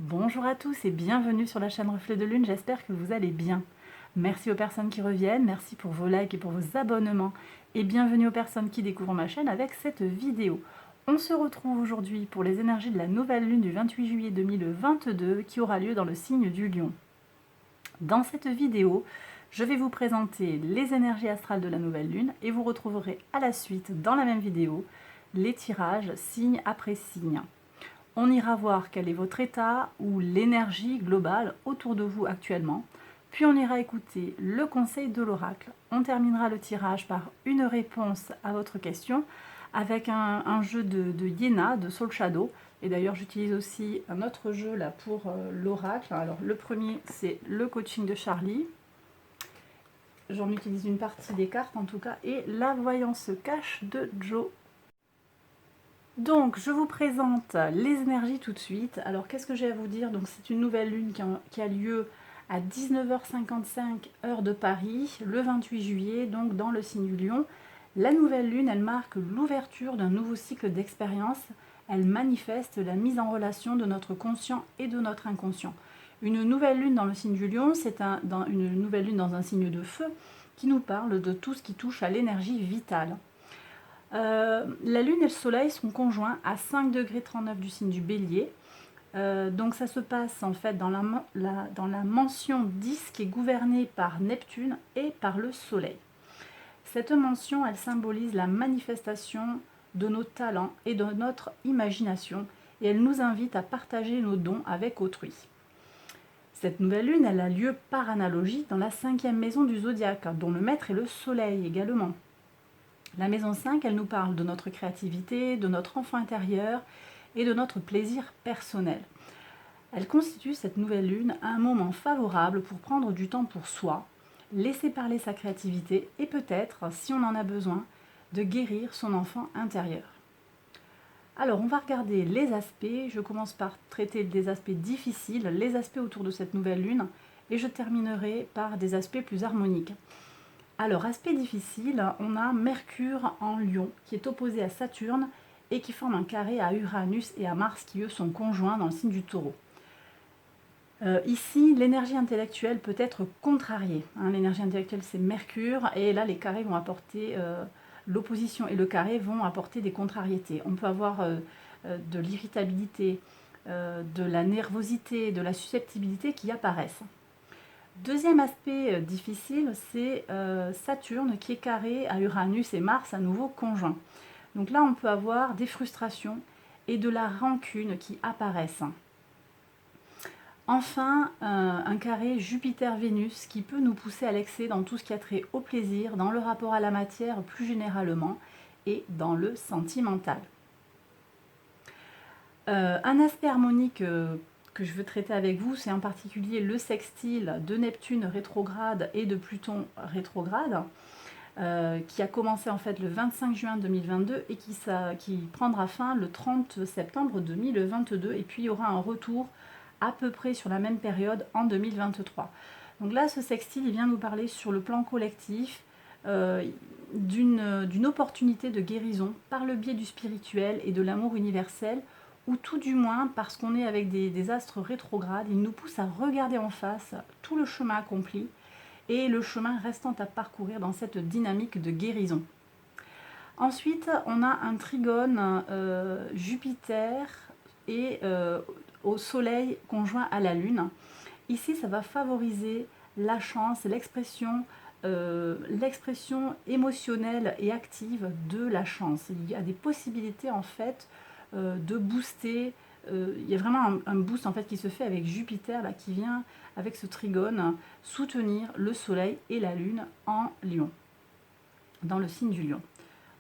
Bonjour à tous et bienvenue sur la chaîne Reflet de Lune, j'espère que vous allez bien. Merci aux personnes qui reviennent, merci pour vos likes et pour vos abonnements et bienvenue aux personnes qui découvrent ma chaîne avec cette vidéo. On se retrouve aujourd'hui pour les énergies de la nouvelle lune du 28 juillet 2022 qui aura lieu dans le signe du Lion. Dans cette vidéo, je vais vous présenter les énergies astrales de la nouvelle lune et vous retrouverez à la suite dans la même vidéo les tirages signe après signe. On ira voir quel est votre état ou l'énergie globale autour de vous actuellement. Puis on ira écouter le conseil de l'oracle. On terminera le tirage par une réponse à votre question avec un jeu de Yéna, de Soul Shadow. Et d'ailleurs, j'utilise aussi un autre jeu là pour l'oracle. Alors, le premier, c'est le coaching de Charlie. J'en utilise une partie des cartes en tout cas. Et la voyance cache de Joe. Donc, je vous présente les énergies tout de suite. Alors, qu'est-ce que j'ai à vous dire? Donc, c'est une nouvelle lune qui a lieu à 19h55 heure de Paris, le 28 juillet, donc dans le signe du Lion. La nouvelle lune, elle marque l'ouverture d'un nouveau cycle d'expérience. Elle manifeste la mise en relation de notre conscient et de notre inconscient. Une nouvelle lune dans le signe du Lion, c'est une nouvelle lune dans un signe de feu qui nous parle de tout ce qui touche à l'énergie vitale. La Lune et le Soleil sont conjoints à 5 degrés 39 du signe du Bélier. Donc ça se passe en fait dans la mention 10 qui est gouvernée par Neptune et par le Soleil. Cette mention, elle symbolise la manifestation de nos talents et de notre imagination et elle nous invite à partager nos dons avec autrui. Cette nouvelle lune, elle a lieu par analogie dans la 5e maison du zodiaque, dont le maître est le Soleil également. La maison 5, elle nous parle de notre créativité, de notre enfant intérieur et de notre plaisir personnel. Elle constitue cette nouvelle lune un moment favorable pour prendre du temps pour soi, laisser parler sa créativité et peut-être, si on en a besoin, de guérir son enfant intérieur. Alors, on va regarder les aspects. Je commence par traiter des aspects difficiles, les aspects autour de cette nouvelle lune, et je terminerai par des aspects plus harmoniques. Alors, aspect difficile, on a Mercure en Lion qui est opposé à Saturne et qui forme un carré à Uranus et à Mars qui eux sont conjoints dans le signe du Taureau. Ici, l'énergie intellectuelle peut être contrariée. L'énergie intellectuelle c'est Mercure et là les carrés vont apporter, l'opposition et le carré vont apporter des contrariétés. On peut avoir de l'irritabilité, de la nervosité, de la susceptibilité qui apparaissent. Deuxième aspect difficile, c'est Saturne qui est carré à Uranus et Mars à nouveau conjoints. Donc là, on peut avoir des frustrations et de la rancune qui apparaissent. Enfin, un carré Jupiter-Vénus qui peut nous pousser à l'excès dans tout ce qui a trait au plaisir, dans le rapport à la matière plus généralement et dans le sentimental. Un aspect harmonique que je veux traiter avec vous, c'est en particulier le sextile de Neptune rétrograde et de Pluton rétrograde, qui a commencé en fait le 25 juin 2022 et qui prendra fin le 30 septembre 2022. Et puis il y aura un retour à peu près sur la même période en 2023. Donc là, ce sextile, il vient nous parler sur le plan collectif d'une opportunité de guérison par le biais du spirituel et de l'amour universel, ou tout du moins parce qu'on est avec des astres rétrogrades, ils nous poussent à regarder en face tout le chemin accompli et le chemin restant à parcourir dans cette dynamique de guérison. Ensuite, on a un trigone Jupiter et au Soleil conjoint à la Lune. Ici, ça va favoriser la chance, l'expression émotionnelle et active de la chance. Il y a des possibilités en fait de booster. Il y a vraiment un boost en fait qui se fait avec Jupiter là, qui vient avec ce trigone soutenir le Soleil et la Lune en Lion, dans le signe du Lion.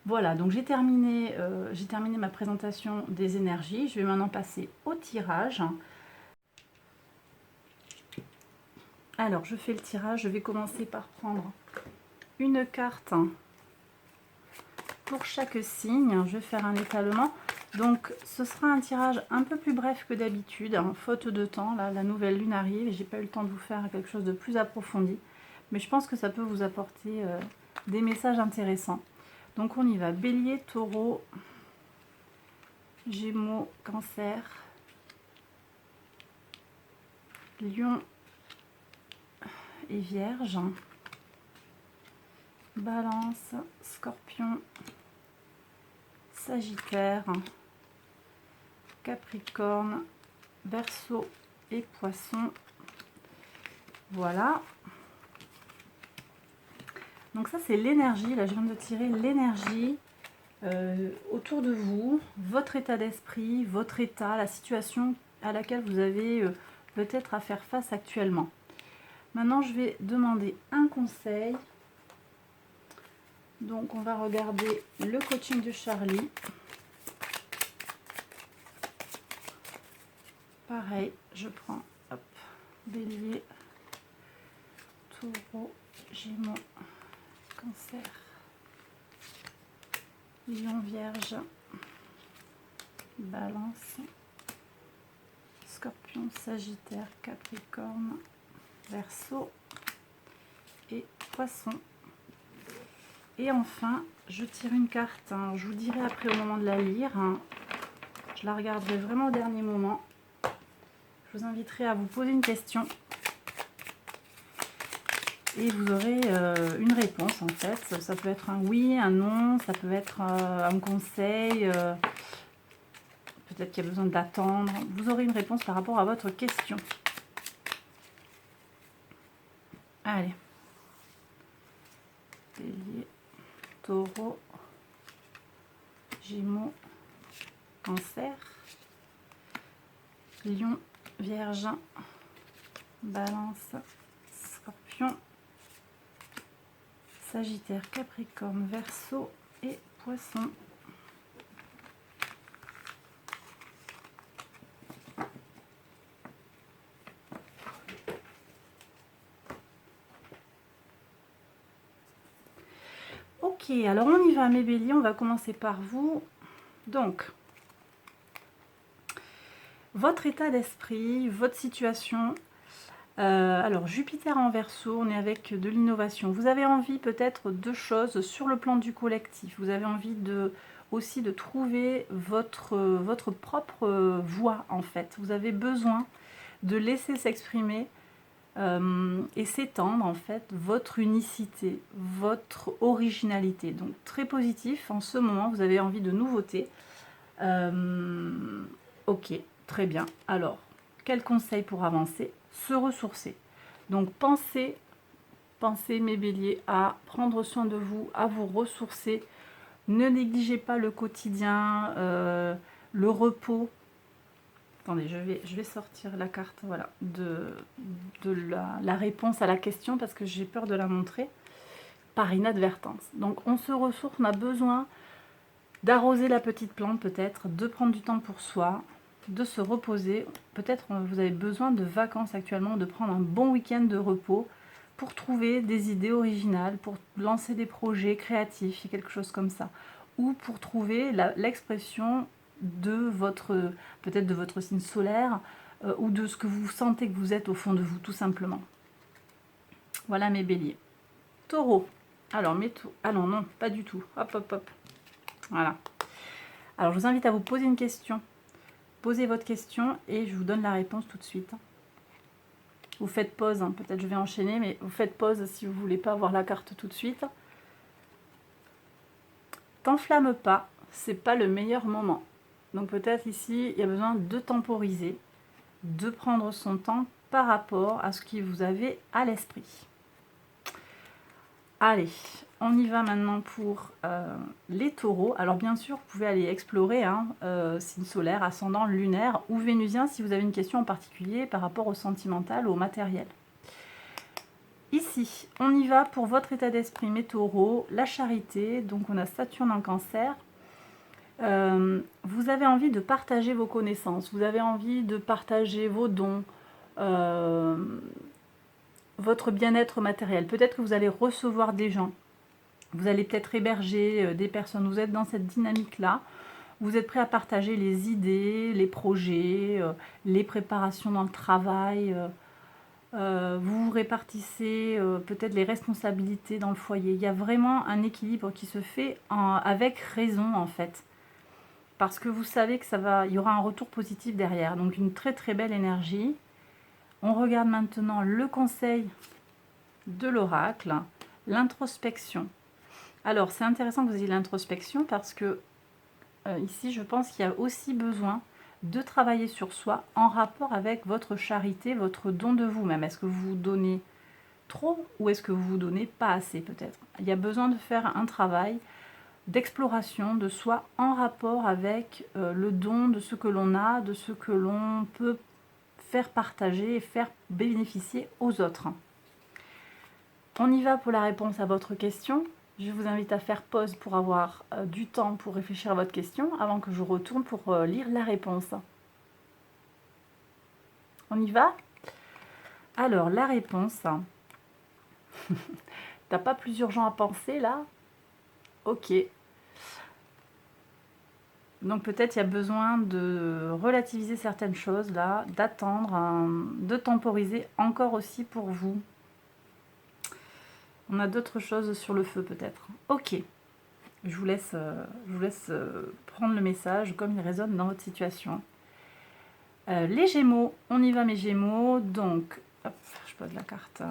Voilà, donc j'ai terminé ma présentation des énergies. Je vais maintenant passer au tirage. Alors, je fais le tirage. Je vais commencer par prendre une carte pour chaque signe. Je vais faire un étalement. Donc, ce sera un tirage un peu plus bref que d'habitude, faute de temps. Là, la nouvelle lune arrive et j'ai pas eu le temps de vous faire quelque chose de plus approfondi. Mais je pense que ça peut vous apporter des messages intéressants. Donc, on y va. Bélier, Taureau, Gémeaux, Cancer, Lion et Vierge. Balance, Scorpion, Sagittaire, Capricorne, Verseau et Poisson. Voilà. Donc ça c'est l'énergie. Là je viens de tirer l'énergie autour de vous, votre état d'esprit, votre état, la situation à laquelle vous avez peut-être à faire face actuellement. Maintenant je vais demander un conseil. Donc on va regarder le coaching de Charlie. Pareil, je prends hop, Bélier, Taureau, Gémeaux, Cancer, Lion, Vierge, Balance, Scorpion, Sagittaire, Capricorne, Verseau et Poisson. Et enfin, je tire une carte. Hein. Je vous dirai après au moment de la lire. Hein. Je la regarderai vraiment au dernier moment. Je vous inviterai à vous poser une question. Et vous aurez une réponse en fait. Ça peut être un oui, un non, ça peut être un conseil. Peut-être qu'il y a besoin d'attendre. Vous aurez une réponse par rapport à votre question. Allez. Bélier, Taureau, Gémeaux, Cancer, Lion, Vierge, Balance, Scorpion, Sagittaire, Capricorne, Verseau et Poisson. Ok, alors on y va mes béliers, on va commencer par vous. Donc, votre état d'esprit, votre situation. Alors, Jupiter en Verseau, on est avec de l'innovation. Vous avez envie peut-être de choses sur le plan du collectif. Vous avez envie aussi de trouver votre propre voix en fait. Vous avez besoin de laisser s'exprimer et s'étendre en fait votre unicité, votre originalité. Donc très positif en ce moment, vous avez envie de nouveautés. Ok, très bien. Alors, quel conseil pour avancer? Se ressourcer. Donc pensez mes béliers à prendre soin de vous, à vous ressourcer. Ne négligez pas le quotidien, le repos. Attendez, je vais sortir la carte voilà, de la réponse à la question parce que j'ai peur de la montrer par inadvertance. Donc on se ressource, on a besoin d'arroser la petite plante peut-être, de prendre du temps pour soi, de se reposer. Peut-être vous avez besoin de vacances actuellement, de prendre un bon week-end de repos pour trouver des idées originales, pour lancer des projets créatifs, quelque chose comme ça. Ou pour trouver l'expression de votre, peut-être de votre signe solaire ou de ce que vous sentez que vous êtes au fond de vous, tout simplement. Voilà mes béliers. Taureau. Alors, ah non, non, pas du tout. Hop, hop, hop. Voilà. Alors, je vous invite à vous poser une question. Posez votre question et je vous donne la réponse tout de suite. Vous faites pause, hein. Peut-être je vais enchaîner, mais vous faites pause si vous ne voulez pas avoir la carte tout de suite. T'enflamme pas, c'est pas le meilleur moment. Donc peut-être ici, il y a besoin de temporiser, de prendre son temps par rapport à ce que vous avez à l'esprit. Allez, on y va maintenant pour les taureaux. Alors bien sûr, vous pouvez aller explorer signe solaire, ascendant, lunaire ou vénusien si vous avez une question en particulier par rapport au sentimental ou au matériel. Ici, on y va pour votre état d'esprit, mes taureaux, la charité. Donc on a Saturne en Cancer. Vous avez envie de partager vos connaissances, vous avez envie de partager vos dons, votre bien-être matériel. Peut-être que vous allez recevoir des gens, vous allez peut-être héberger des personnes, vous êtes dans cette dynamique-là, vous êtes prêt à partager les idées, les projets, les préparations dans le travail, vous vous répartissez peut-être les responsabilités dans le foyer. Il y a vraiment un équilibre qui se fait avec raison en fait. Parce que vous savez que il y aura un retour positif derrière. Donc une très très belle énergie. On regarde maintenant le conseil de l'oracle, l'introspection. Alors, c'est intéressant que vous ayez l'introspection parce que ici, je pense qu'il y a aussi besoin de travailler sur soi en rapport avec votre charité, votre don de vous-même. Est-ce que vous vous donnez trop ou est-ce que vous vous donnez pas assez peut-être? Il y a besoin de faire un travail d'exploration de soi en rapport avec le don de ce que l'on a, de ce que l'on peut faire partager et faire bénéficier aux autres. On y va pour la réponse à votre question. Je vous invite à faire pause pour avoir du temps pour réfléchir à votre question avant que je retourne pour lire la réponse. On y va? Alors, la réponse. T'as pas plus urgent à penser là? Ok. Donc peut-être il y a besoin de relativiser certaines choses là, d'attendre, de temporiser encore aussi pour vous. On a d'autres choses sur le feu peut-être. Ok. Je vous laisse prendre le message comme il résonne dans votre situation. Les Gémeaux, on y va mes Gémeaux. Donc, hop, je pose la carte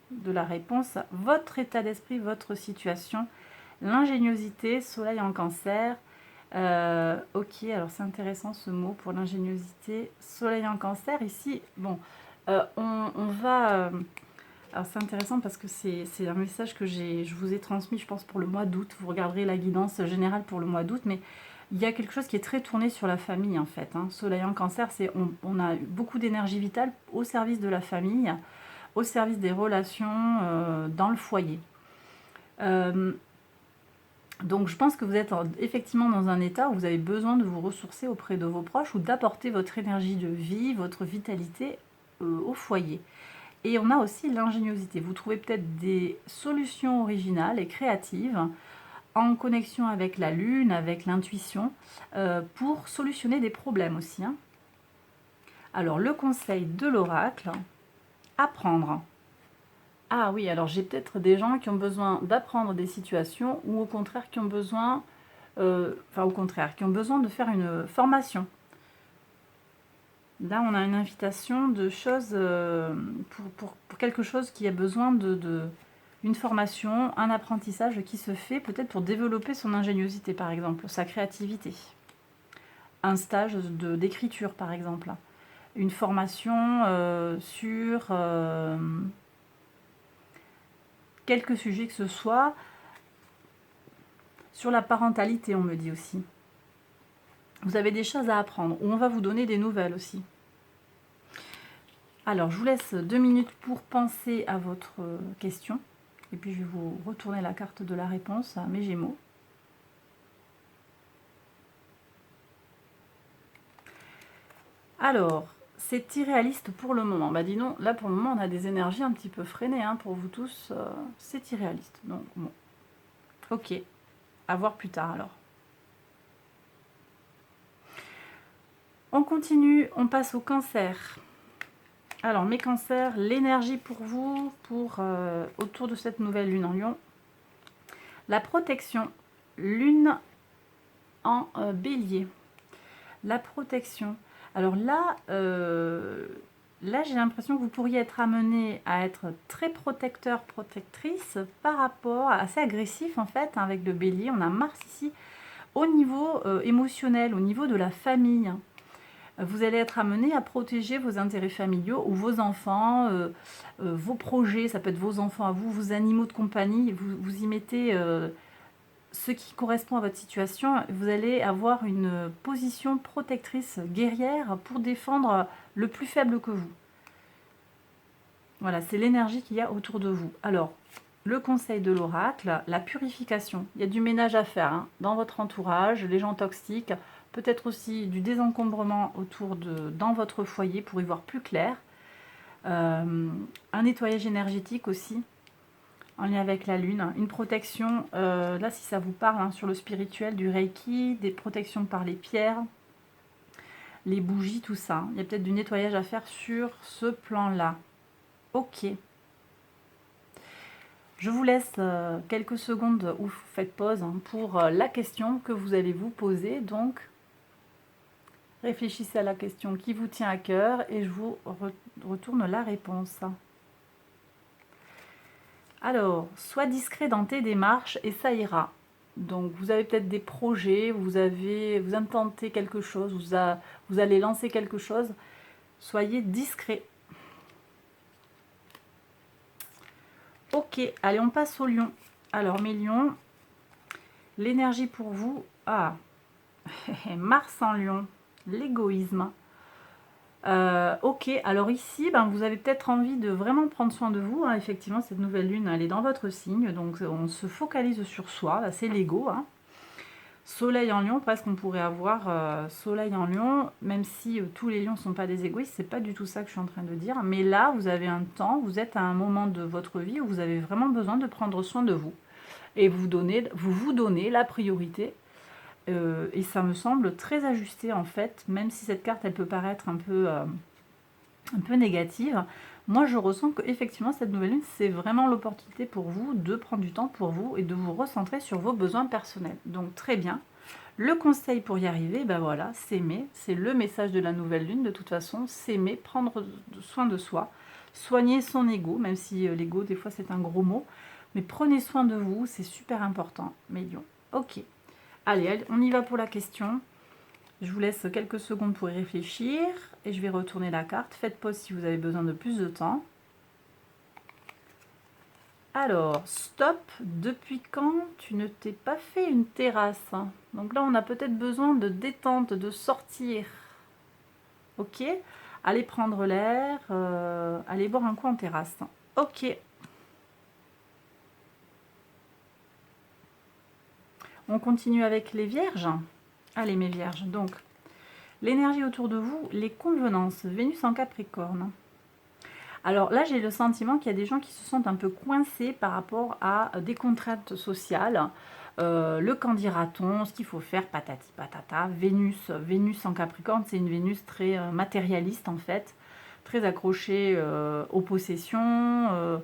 de la réponse. Votre état d'esprit, votre situation, l'ingéniosité, soleil en cancer. Ok, alors c'est intéressant ce mot pour l'ingéniosité. Soleil en cancer, ici, bon, on va... alors c'est intéressant parce que c'est un message que je vous ai transmis, je pense, pour le mois d'août. Vous regarderez la guidance générale pour le mois d'août, mais il y a quelque chose qui est très tourné sur la famille en fait. Soleil en cancer, c'est on a beaucoup d'énergie vitale au service de la famille, au service des relations dans le foyer. Donc je pense que vous êtes effectivement dans un état où vous avez besoin de vous ressourcer auprès de vos proches ou d'apporter votre énergie de vie, votre vitalité au foyer. Et on a aussi l'ingéniosité. Vous trouvez peut-être des solutions originales et créatives en connexion avec la lune, avec l'intuition, pour solutionner des problèmes aussi. Alors le conseil de l'oracle, apprendre. Ah oui, alors j'ai peut-être des gens qui ont besoin d'apprendre des situations ou au contraire qui ont besoin, qui ont besoin de faire une formation. Là, on a une invitation de choses pour quelque chose qui a besoin d'une formation, un apprentissage qui se fait peut-être pour développer son ingéniosité, par exemple, sa créativité. Un stage d'écriture, par exemple. Une formation sur quelques sujets que ce soit. Sur la parentalité, on me dit aussi. Vous avez des choses à apprendre, ou on va vous donner des nouvelles aussi. Alors, je vous laisse 2 minutes pour penser à votre question. Et puis, je vais vous retourner la carte de la réponse à mes Gémeaux. Alors, c'est irréaliste pour le moment. Bah dis donc, là pour le moment, on a des énergies un petit peu freinées pour vous tous. C'est irréaliste. Donc, bon. Ok. À voir plus tard alors. On continue, on passe au cancer. Alors, mes cancers, l'énergie pour vous, autour de cette nouvelle lune en Lion. La protection, lune en bélier. La protection. Alors là, j'ai l'impression que vous pourriez être amené à être très protecteur, protectrice par rapport, assez agressif en fait, avec le bélier. On a Mars ici, au niveau émotionnel, au niveau de la famille. Vous allez être amené à protéger vos intérêts familiaux ou vos enfants, vos projets, ça peut être vos enfants à vous, vos animaux de compagnie, vous y mettez ce qui correspond à votre situation. Vous allez avoir une position protectrice guerrière pour défendre le plus faible que vous. Voilà, c'est l'énergie qu'il y a autour de vous. Alors, le conseil de l'oracle, la purification. Il y a du ménage à faire dans votre entourage, les gens toxiques, peut-être aussi du désencombrement dans votre foyer pour y voir plus clair. Un nettoyage énergétique aussi, en lien avec la lune. Une protection, là si ça vous parle, sur le spirituel, du Reiki, des protections par les pierres, les bougies, tout ça. Il y a peut-être du nettoyage à faire sur ce plan-là. Ok. Je vous laisse quelques secondes où vous faites pause pour la question que vous allez vous poser. Donc, Réfléchissez à la question qui vous tient à cœur et je vous retourne la réponse. Alors, sois discret dans tes démarches et ça ira. Donc, vous avez peut-être des projets, vous intentez quelque chose, vous allez lancer quelque chose. Soyez discret. Ok, allez, on passe aux lions. Alors, mes lions, l'énergie pour vous. Ah, Mars en lion, l'égoïsme. Ok, alors ici, ben, vous avez peut-être envie de vraiment prendre soin de vous. Hein. Effectivement, cette nouvelle lune, elle est dans votre signe, donc on se focalise sur soi. Là, c'est l'ego. Hein. Soleil en lion, presque on pourrait avoir soleil en lion, même si tous les lions ne sont pas des égoïstes, c'est pas du tout ça que je suis en train de dire. Mais là, vous avez un temps, vous êtes à un moment de votre vie où vous avez vraiment besoin de prendre soin de vous. Et vous vous donnez la priorité. Et ça me semble très ajusté en fait, même si cette carte elle peut paraître un peu négative. Moi je ressens que effectivement cette nouvelle lune c'est vraiment l'opportunité pour vous de prendre du temps pour vous et de vous recentrer sur vos besoins personnels. Donc très bien. Le conseil pour y arriver, ben voilà, s'aimer, c'est le message de la nouvelle lune de toute façon, s'aimer, prendre soin de soi, soigner son ego, même si l'ego des fois c'est un gros mot, mais prenez soin de vous, c'est super important, mes lions. Ok. Allez, on y va pour la question. Je vous laisse quelques secondes pour y réfléchir et je vais retourner la carte. Faites pause si vous avez besoin de plus de temps. Alors, stop. Depuis quand tu ne t'es pas fait une terrasse? Donc là, on a peut-être besoin de détente, de sortir. Ok. Allez prendre l'air, allez boire un coup en terrasse. Ok. On continue avec les vierges. Allez mes vierges, donc l'énergie autour de vous, les convenances, Vénus en Capricorne. Alors là, j'ai le sentiment qu'il y a des gens qui se sentent un peu coincés par rapport à des contraintes sociales. Le qu'en dira-t-on, ce qu'il faut faire, patati patata. Vénus en Capricorne, c'est une Vénus très matérialiste en fait, très accrochée aux possessions,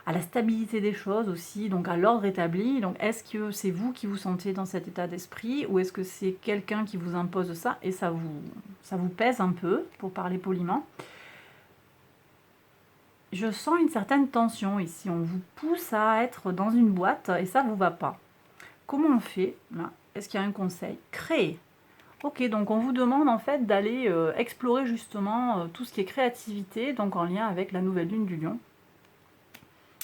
à la stabilité des choses aussi, donc à l'ordre établi. Donc est-ce que c'est vous qui vous sentez dans cet état d'esprit ou est-ce que c'est quelqu'un qui vous impose ça et ça vous pèse un peu, pour parler poliment? Je sens une certaine tension ici. On vous pousse à être dans une boîte et ça ne vous va pas. Comment on fait? Est-ce qu'il y a un conseil? Créer. Ok, donc on vous demande en fait d'aller explorer justement tout ce qui est créativité, donc en lien avec la nouvelle lune du lion.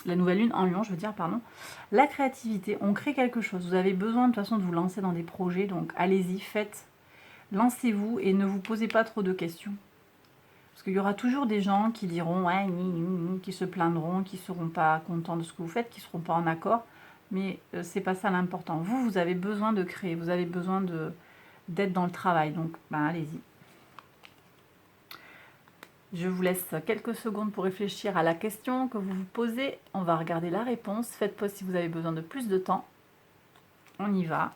La nouvelle lune en lion, je veux dire, pardon. La créativité, on crée quelque chose. Vous avez besoin de toute façon de vous lancer dans des projets, donc allez-y, faites. Lancez-vous et ne vous posez pas trop de questions. Parce qu'il y aura toujours des gens qui diront, ouais, qui se plaindront, qui ne seront pas contents de ce que vous faites, qui ne seront pas en accord. Mais c'est pas ça l'important. Vous avez besoin de créer, vous avez besoin d'être dans le travail. Donc, allez-y. Je vous laisse quelques secondes pour réfléchir à la question que vous vous posez. On va regarder la réponse. Faites pause si vous avez besoin de plus de temps. On y va.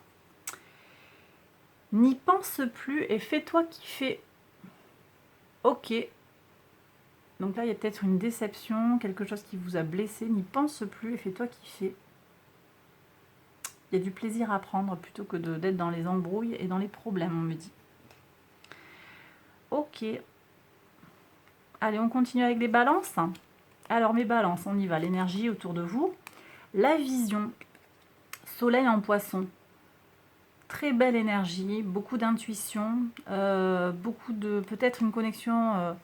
N'y pense plus et fais-toi kiffer. Ok. Donc là, il y a peut-être une déception, quelque chose qui vous a blessé. N'y pense plus et fais-toi kiffer. Il y a du plaisir à prendre plutôt que d'être dans les embrouilles et dans les problèmes, on me dit. Ok. Allez, on continue avec les balances. Alors, mes balances, on y va. L'énergie autour de vous. La vision. Soleil en poisson. Très belle énergie, beaucoup d'intuition, beaucoup de peut-être une connexion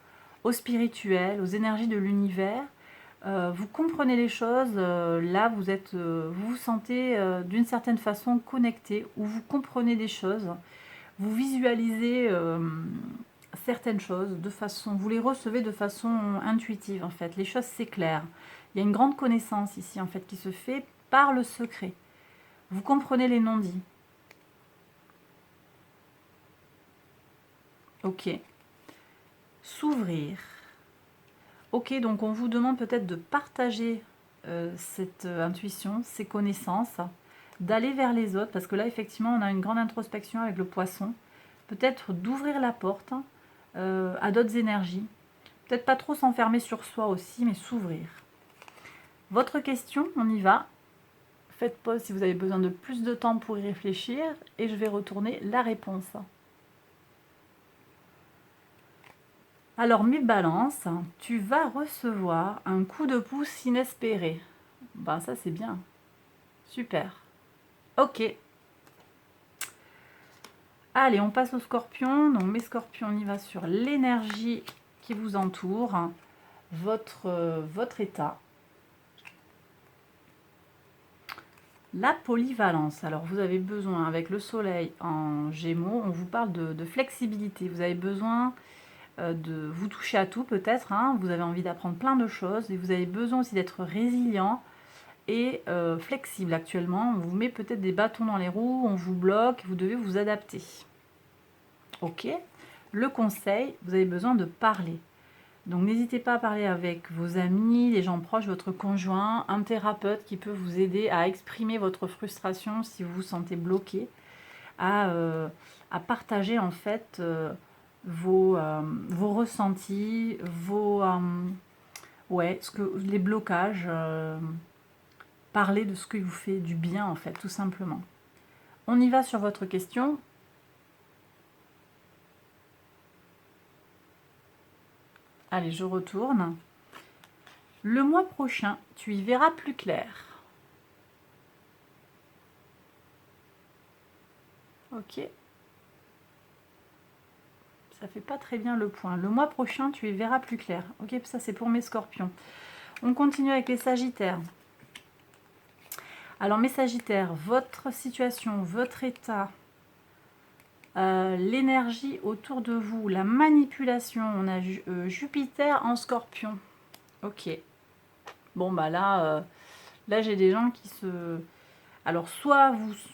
au spirituel, aux énergies de l'univers. Vous comprenez les choses, là vous vous sentez d'une certaine façon connecté, ou vous comprenez des choses, vous visualisez certaines choses de façon, vous les recevez de façon intuitive en fait, les choses s'éclairent. Il y a une grande connaissance ici en fait qui se fait par le secret. Vous comprenez les non-dits. Ok. S'ouvrir. Ok, donc on vous demande peut-être de partager cette intuition, ces connaissances, d'aller vers les autres, parce que là, effectivement, on a une grande introspection avec le poisson. Peut-être d'ouvrir la porte à d'autres énergies. Peut-être pas trop s'enfermer sur soi aussi, mais s'ouvrir. Votre question, on y va. Faites pause si vous avez besoin de plus de temps pour y réfléchir, et je vais retourner la réponse. Alors, mes balances, tu vas recevoir un coup de pouce inespéré. Ben, ça, c'est bien. Super. Ok. Allez, on passe aux scorpions. Donc, mes scorpions, on y va sur l'énergie qui vous entoure, votre état. La polyvalence. Alors, vous avez besoin, avec le soleil en gémeaux, on vous parle de flexibilité. Vous avez besoin de vous toucher à tout peut-être. Hein. Vous avez envie d'apprendre plein de choses et vous avez besoin aussi d'être résilient et flexible. Actuellement, on vous met peut-être des bâtons dans les roues, on vous bloque, vous devez vous adapter. Ok. Le conseil, vous avez besoin de parler. Donc n'hésitez pas à parler avec vos amis, les gens proches, votre conjoint, un thérapeute qui peut vous aider à exprimer votre frustration si vous vous sentez bloqué, à partager en fait vos ressentis, les blocages, parler de ce qui vous fait du bien en fait, tout simplement. On y va sur votre question. Allez, je retourne. Le mois prochain, tu y verras plus clair. Ok. Ça fait pas très bien le point. Le mois prochain, tu y verras plus clair. Ok, ça c'est pour mes scorpions. On continue avec les sagittaires. Alors mes sagittaires, votre situation, votre état, l'énergie autour de vous, la manipulation, on a Jupiter en scorpion. Ok. Bon bah là j'ai des gens qui se... Alors soit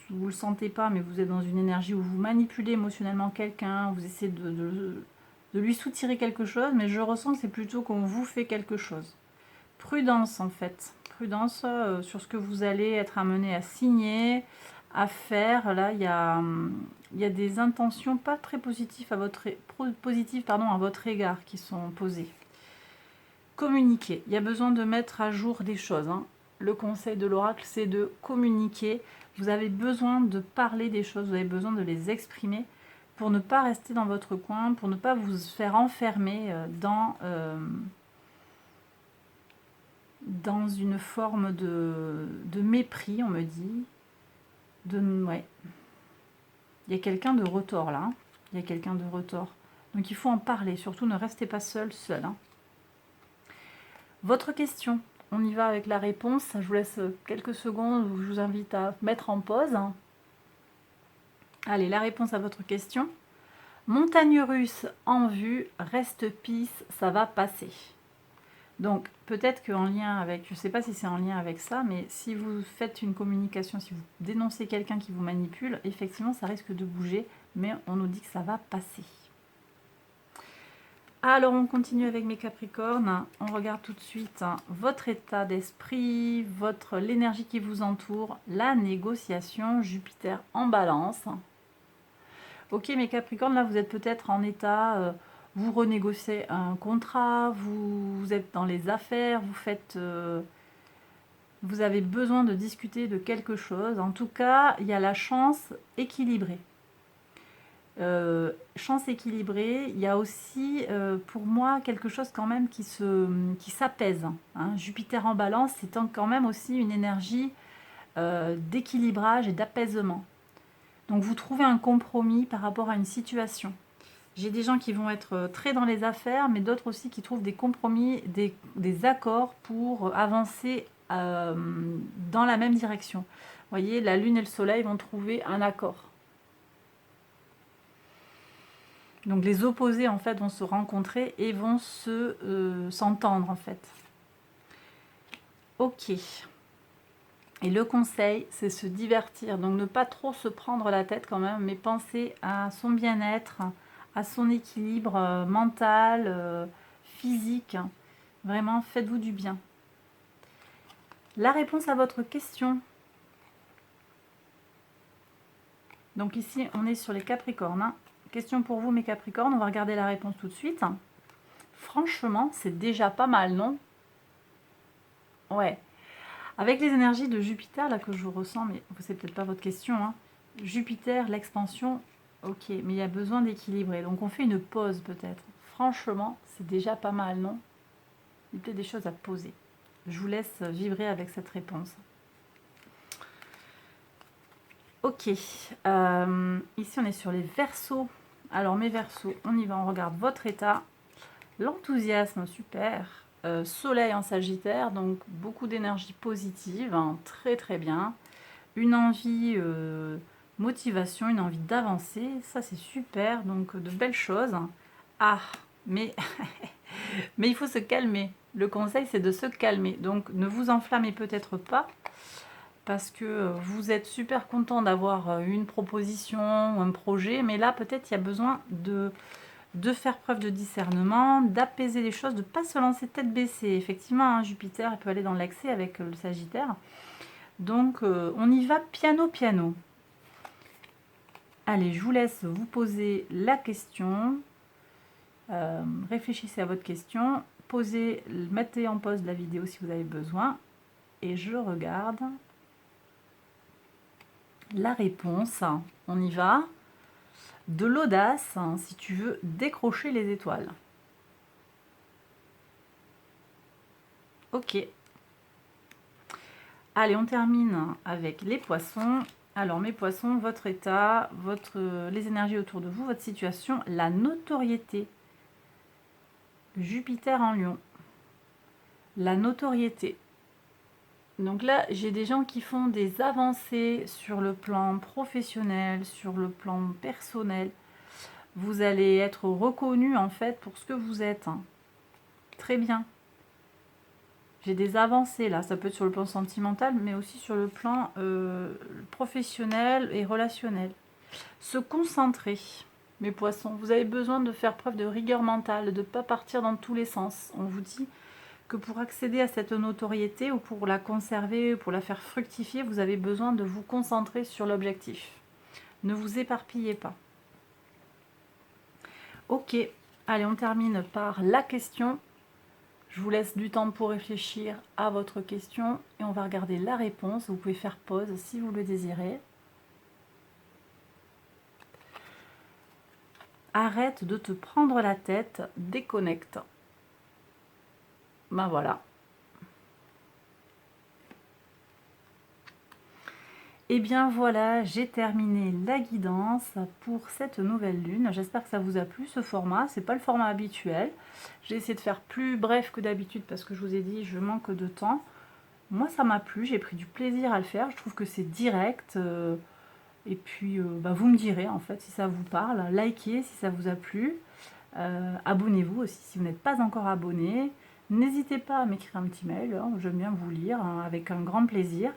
vous le sentez pas, mais vous êtes dans une énergie où vous manipulez émotionnellement quelqu'un, vous essayez de lui soutirer quelque chose, mais je ressens que c'est plutôt qu'on vous fait quelque chose. Prudence en fait. Prudence sur ce que vous allez être amené à signer, à faire. Là, il y a des intentions pas très positives à votre égard qui sont posées. Communiquer. Il y a besoin de mettre à jour des choses. Hein. Le conseil de l'oracle, c'est de communiquer. Vous avez besoin de parler des choses, vous avez besoin de les exprimer pour ne pas rester dans votre coin, pour ne pas vous faire enfermer dans une forme de mépris, on me dit. Ouais. Il y a quelqu'un de retors là. Hein. Il y a quelqu'un de retors. Donc il faut en parler. Surtout ne restez pas seul. Hein. Votre question. On y va avec la réponse. Je vous laisse quelques secondes. Je vous invite à mettre en pause. Allez, la réponse à votre question. Montagne russe en vue. Reste peace. Ça va passer. Donc, peut-être qu'en lien avec, je ne sais pas si c'est en lien avec ça, mais si vous faites une communication, si vous dénoncez quelqu'un qui vous manipule, effectivement, ça risque de bouger, mais on nous dit que ça va passer. Alors, on continue avec mes Capricornes. On regarde tout de suite votre état d'esprit, l'énergie qui vous entoure, la négociation, Jupiter en balance. Ok, mes Capricornes, là, vous êtes peut-être en état... vous renégociez un contrat, vous êtes dans les affaires, vous avez besoin de discuter de quelque chose. En tout cas, il y a la chance équilibrée. Chance équilibrée, il y a aussi pour moi quelque chose quand même qui s'apaise. Hein. Jupiter en balance, c'est quand même aussi une énergie d'équilibrage et d'apaisement. Donc vous trouvez un compromis par rapport à une situation. J'ai des gens qui vont être très dans les affaires, mais d'autres aussi qui trouvent des compromis, des accords pour avancer dans la même direction. Vous voyez, la Lune et le Soleil vont trouver un accord. Donc les opposés en fait vont se rencontrer et vont s'entendre en fait. Ok. Et le conseil, c'est se divertir. Donc ne pas trop se prendre la tête quand même, mais penser à son bien-être, à son équilibre mental, physique. Vraiment, faites-vous du bien. La réponse à votre question. Donc ici, on est sur les Capricornes. Hein. Question pour vous, mes Capricornes. On va regarder la réponse tout de suite. Franchement, c'est déjà pas mal, non? Ouais. Avec les énergies de Jupiter, là, que je ressens, mais c'est peut-être pas votre question. Hein. Jupiter, l'expansion, ok, mais il y a besoin d'équilibrer. Donc on fait une pause peut-être. Franchement, c'est déjà pas mal, non? Il y a peut-être des choses à poser. Je vous laisse vibrer avec cette réponse. Ok, ici on est sur les Verseaux. Alors mes Verseaux, on y va, on regarde votre état. L'enthousiasme, super. Soleil en Sagittaire, donc beaucoup d'énergie positive, hein, très très bien. Une envie, motivation, une envie d'avancer, ça c'est super, donc de belles choses. Ah, mais, mais il faut se calmer. Le conseil c'est de se calmer, donc ne vous enflammez peut-être pas, parce que vous êtes super content d'avoir une proposition ou un projet, mais là peut-être il y a besoin de faire preuve de discernement, d'apaiser les choses, de ne pas se lancer tête baissée. Effectivement, hein, Jupiter il peut aller dans l'excès avec le Sagittaire. Donc, on y va piano piano. Allez, je vous laisse vous poser la question. Réfléchissez à votre question. Posez, mettez en pause la vidéo si vous avez besoin. Et je regarde la réponse. On y va. De l'audace, hein, si tu veux décrocher les étoiles. Ok. Allez, on termine avec les poissons. Alors, mes poissons, votre état, les énergies autour de vous, votre situation, la notoriété. Jupiter en Lion. La notoriété. Donc là, j'ai des gens qui font des avancées sur le plan professionnel, sur le plan personnel. Vous allez être reconnu en fait pour ce que vous êtes. Hein. Très bien. J'ai des avancées là, ça peut être sur le plan sentimental, mais aussi sur le plan professionnel et relationnel. Se concentrer, mes poissons. Vous avez besoin de faire preuve de rigueur mentale, de ne pas partir dans tous les sens. On vous dit que pour accéder à cette notoriété ou pour la conserver, pour la faire fructifier, vous avez besoin de vous concentrer sur l'objectif. Ne vous éparpillez pas. Ok, allez, on termine par la question. Je vous laisse du temps pour réfléchir à votre question et on va regarder la réponse. Vous pouvez faire pause si vous le désirez. Arrête de te prendre la tête, déconnecte. Ben voilà. Et bien voilà, j'ai terminé la guidance pour cette nouvelle lune. J'espère que ça vous a plu ce format. C'est pas le format habituel. J'ai essayé de faire plus bref que d'habitude parce que je vous ai dit je manque de temps. Moi ça m'a plu, j'ai pris du plaisir à le faire. Je trouve que c'est direct. Et puis vous me direz en fait si ça vous parle. Likez si ça vous a plu. Abonnez-vous aussi si vous n'êtes pas encore abonné. N'hésitez pas à m'écrire un petit mail. Hein, j'aime bien vous lire hein, avec un grand plaisir.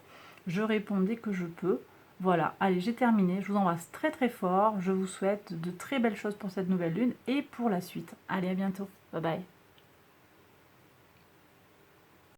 Je réponds dès que je peux. Voilà, allez, j'ai terminé. Je vous embrasse très très fort. Je vous souhaite de très belles choses pour cette nouvelle lune et pour la suite. Allez, à bientôt. Bye bye.